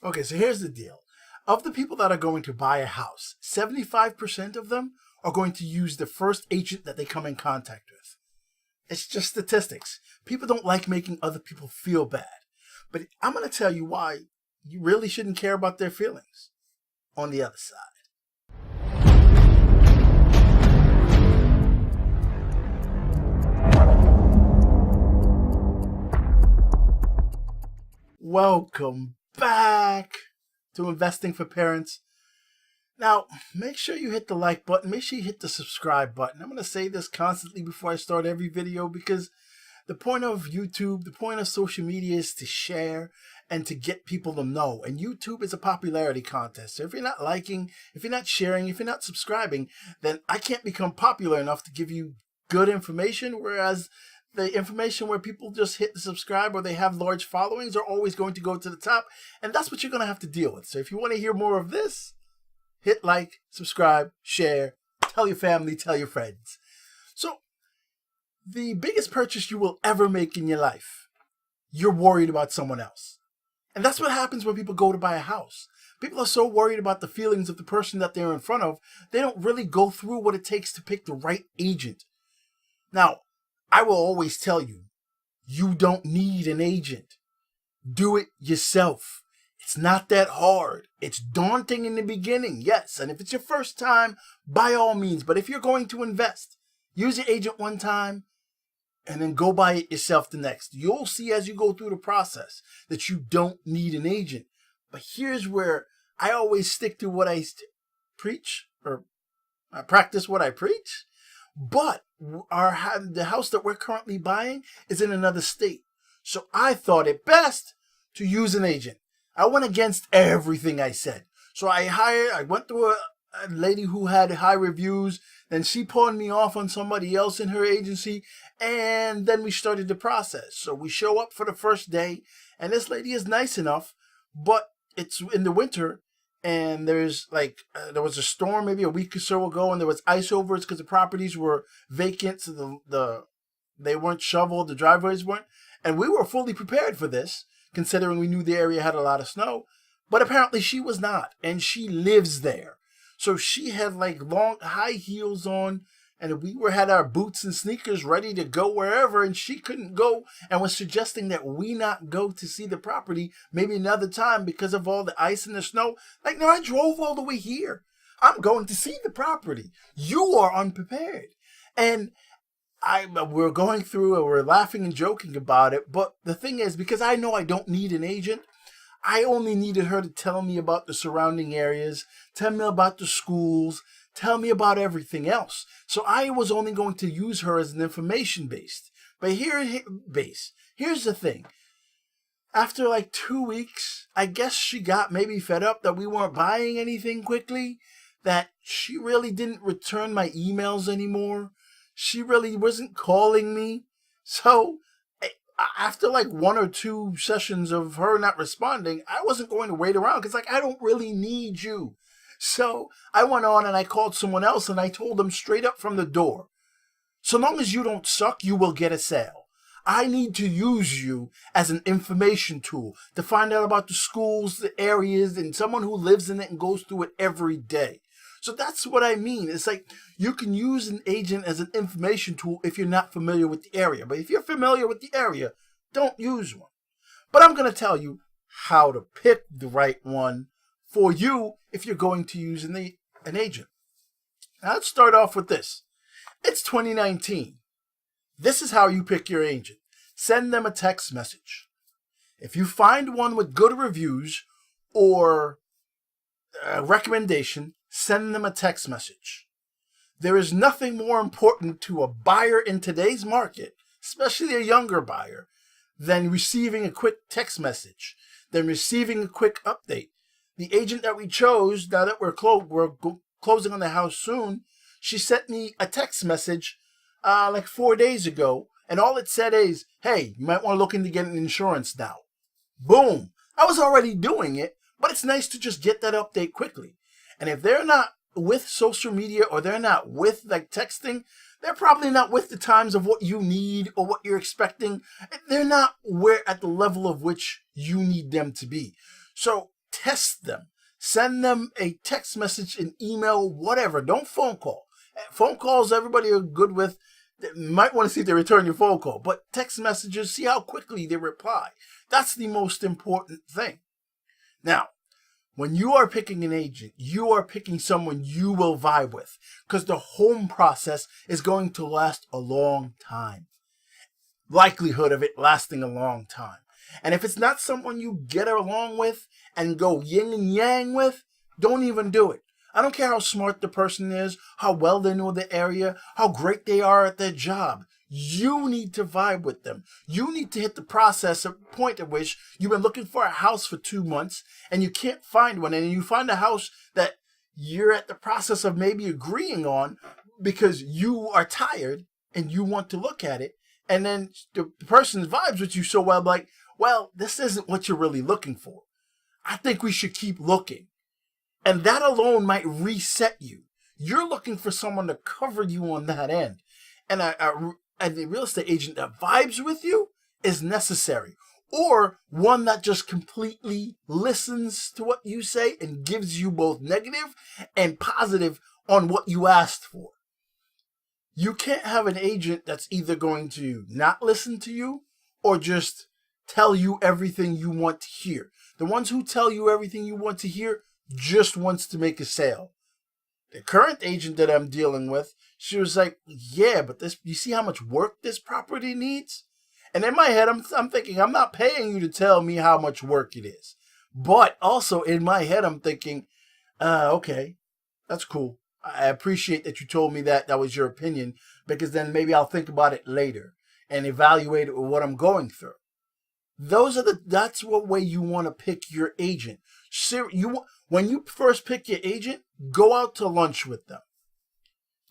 Okay, so here's the deal. Of the people that are going to buy a house, 75% of them are going to use the first agent that they come in contact with. It's just statistics. People don't like making other people feel bad. But I'm going to tell you why you really shouldn't care about their feelings on the other side. Welcome back to Investing for Parents. Now, make sure you hit the like button. Make sure you hit the subscribe button. I'm going to say this constantly before I start every video because the point of YouTube, the point of social media is to share and to get people to know. And YouTube is a popularity contest. So if you're not liking, if you're not sharing, if you're not subscribing, then I can't become popular enough to give you good information. Whereas the information where people just hit the subscribe or they have large followings are always going to go to the top. And that's what you're going to have to deal with. So if you want to hear more of this, hit like, subscribe, share, tell your family, tell your friends. So the biggest purchase you will ever make in your life, you're worried about someone else. And that's what happens when people go to buy a house. People are so worried about the feelings of the person that they're in front of, they don't really go through what it takes to pick the right agent. Now, I will always tell you, you don't need an agent. Do it yourself. It's not that hard. It's daunting in the beginning, yes. And if it's your first time, by all means. But if you're going to invest, use your agent one time and then go buy it yourself the next. You'll see as you go through the process that you don't need an agent. But here's where I always stick to what I preach, or I practice what I preach. But the house that we're currently buying is in another state. So I thought it best to use an agent. I went against everything I said. So I went to a lady who had high reviews. Then she pawned me off on somebody else in her agency. And then we started the process. So we show up for the first day. And this lady is nice enough. But it's in the winter. And there was a storm maybe a week or so ago. And there was ice over it because the properties were vacant. So they weren't shoveled. The driveways weren't. And we were fully prepared for this, considering we knew the area had a lot of snow. But apparently she was not, and she lives there. So she had long high heels on, and had our boots and sneakers ready to go wherever, and she couldn't go, and was suggesting that we not go to see the property maybe another time because of all the ice and the snow. No, I drove all the way here. I'm going to see the property. You are unprepared. And we're going through and we're laughing and joking about it. But the thing is, because I know I don't need an agent, I only needed her to tell me about the surrounding areas, tell me about the schools, tell me about everything else. So I was only going to use her as an information based. But here's the thing. After 2 weeks, I guess she got maybe fed up that we weren't buying anything quickly, that she really didn't return my emails anymore. She really wasn't calling me. So after 1 or 2 sessions of her not responding, I wasn't going to wait around because I don't really need you. So I went on and I called someone else and I told them straight up from the door, so long as you don't suck, you will get a sale. I need to use you as an information tool to find out about the schools, the areas, and someone who lives in it and goes through it every day. So that's what I mean. It's you can use an agent as an information tool if you're not familiar with the area. But if you're familiar with the area, don't use one. But I'm going to tell you how to pick the right one for you if you're going to use an agent. Now let's start off with this. It's 2019. This is how you pick your agent. Send them a text message. If you find one with good reviews or a recommendation, send them a text message. There is nothing more important to a buyer in today's market, especially a younger buyer, than receiving a quick text message, than receiving a quick update. The agent that we chose, now that we're closing on the house soon, she sent me a text message 4 days ago, and all it said is, hey, you might want to look into getting insurance now. Boom. I was already doing it, but it's nice to just get that update quickly. And if they're not with social media or they're not with texting, they're probably not with the times of what you need or what you're expecting. They're not at the level of which you need them to be. So test them. Send them a text message, an email, whatever. Don't phone call. Phone calls, everybody are good with. They might want to see if they return your phone call. But text messages, see how quickly they reply. That's the most important thing. Now, when you are picking an agent, you are picking someone you will vibe with, because the home process is going to last a long time. Likelihood of it lasting a long time. And if it's not someone you get along with and go yin and yang with, don't even do it. I don't care how smart the person is, how well they know the area, how great they are at their job. You need to vibe with them. You need to hit the process at point at which you've been looking for a house for 2 months and you can't find one, and you find a house that you're at the process of maybe agreeing on because you are tired and you want to look at it, and then the person vibes with you so well, like, well, this isn't what you're really looking for. I think we should keep looking. And that alone might reset you. You're looking for someone to cover you on that end. And a real estate agent that vibes with you is necessary. Or one that just completely listens to what you say and gives you both negative and positive on what you asked for. You can't have an agent that's either going to not listen to you or just tell you everything you want to hear. The ones who tell you everything you want to hear just wants to make a sale. The current agent that I'm dealing with, she was like, yeah, but this, you see how much work this property needs? And in my head, I'm thinking, I'm not paying you to tell me how much work it is. But also in my head, I'm thinking, okay, that's cool. I appreciate that you told me that was your opinion, because then maybe I'll think about it later and evaluate it with what I'm going through. That's what way you want to pick your agent. When you first pick your agent, go out to lunch with them.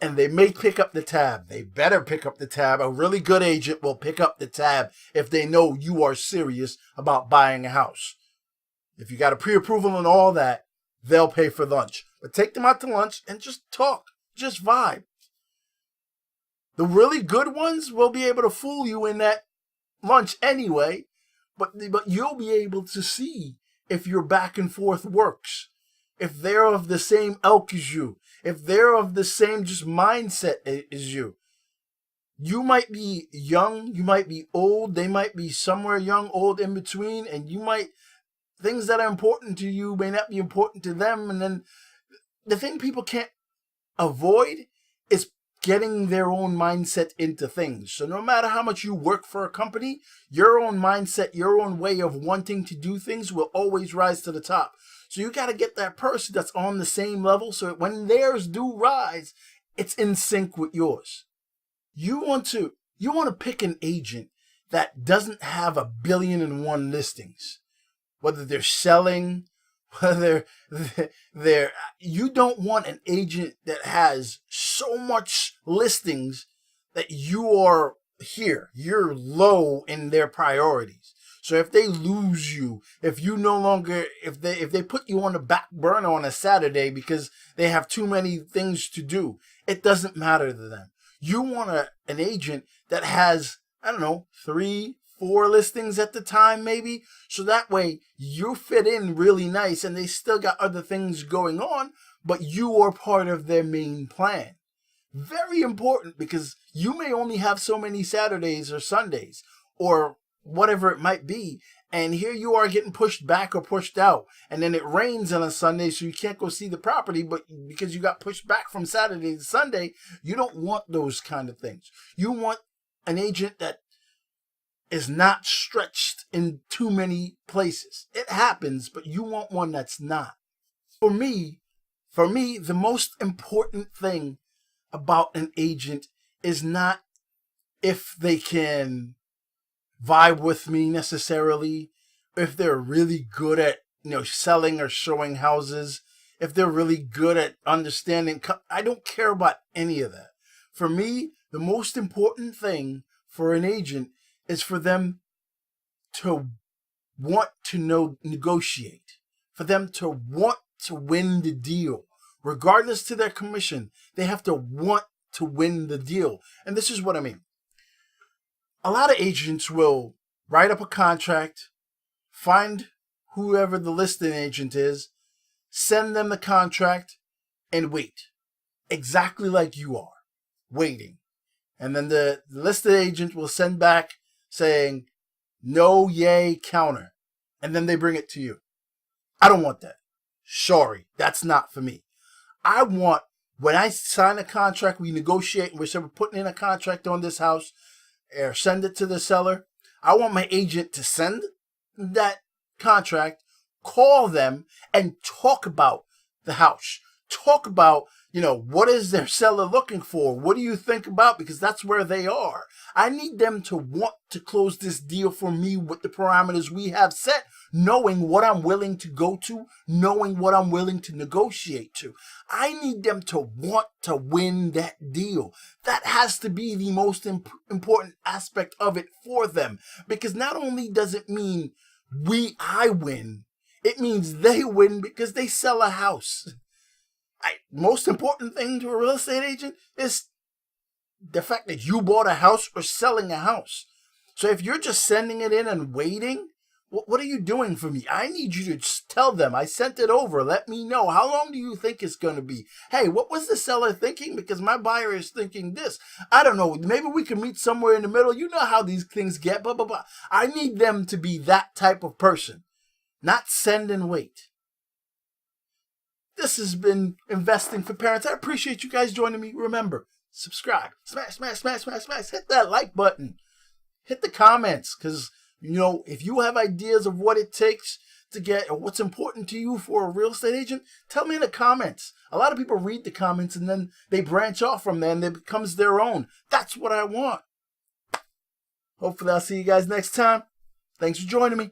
And they may pick up the tab. They better pick up the tab. A really good agent will pick up the tab if they know you are serious about buying a house. If you got a pre-approval and all that, they'll pay for lunch. But take them out to lunch and just talk. Just vibe. The really good ones will be able to fool you in that lunch anyway, but you'll be able to see if your back and forth works. If they're of the same ilk as you. If they're of the same just mindset as you. You might be young, you might be old, they might be somewhere young, old, in between, and things that are important to you may not be important to them. And then the thing people can't avoid is getting their own mindset into things. So no matter how much you work for a company, your own mindset, your own way of wanting to do things will always rise to the top. So you got to get that person that's on the same level, so that when theirs do rise, it's in sync with yours. You want to pick an agent that doesn't have 1,000,000,001 listings. Whether they're selling, whether you don't want an agent that has so much listings that you're low in their priorities. So if they lose you, if they put you on the back burner on a Saturday because they have too many things to do, it doesn't matter to them. You want an agent that has, 3, 4 listings at the time maybe, so that way you fit in really nice and they still got other things going on, but you are part of their main plan. Very important, because you may only have so many Saturdays or Sundays or whatever it might be, and here you are getting pushed back or pushed out, and then it rains on a Sunday so you can't go see the property, but because you got pushed back from Saturday to Sunday, you don't want those kind of things. You want an agent that is not stretched in too many places. It happens, but you want one that's not. For me, the most important thing about an agent is not if they can vibe with me necessarily, if they're really good at selling or showing houses, if they're really good at understanding. I don't care about any of that. For me, the most important thing for an agent is for them to want to negotiate, for them to want to win the deal. Regardless to their commission, they have to want to win the deal. And this is what I mean. A lot of agents will write up a contract, find whoever the listing agent is, send them the contract, and wait. Exactly like you are, waiting. And then the listed agent will send back saying, no, yay, counter. And then they bring it to you. I don't want that. Sorry, that's not for me. I want, when I sign a contract, we negotiate, and we're putting in a contract on this house, or send it to the seller, I want my agent to send that contract, call them, and talk about the house. Talk about, what is their seller looking for? What do you think about? Because that's where they are. I need them to want to close this deal for me with the parameters we have set, knowing what I'm willing to go to, knowing what I'm willing to negotiate to. I need them to want to win that deal. That has to be the most important aspect of it for them. Because not only does it mean I win, it means they win because they sell a house. Most important thing to a real estate agent is the fact that you bought a house or selling a house. So if you're just sending it in and waiting, what are you doing for me? I need you to tell them, I sent it over. Let me know. How long do you think it's going to be? Hey, what was the seller thinking? Because my buyer is thinking this. I don't know. Maybe we can meet somewhere in the middle. You know how these things get, blah, blah, blah. I need them to be that type of person, not send and wait. This has been Investing for Parents. I appreciate you guys joining me. Remember, subscribe. Smash. Hit that like button. Hit the comments. Because, if you have ideas of what it takes to get, or what's important to you for a real estate agent, tell me in the comments. A lot of people read the comments and then they branch off from there and it becomes their own. That's what I want. Hopefully I'll see you guys next time. Thanks for joining me.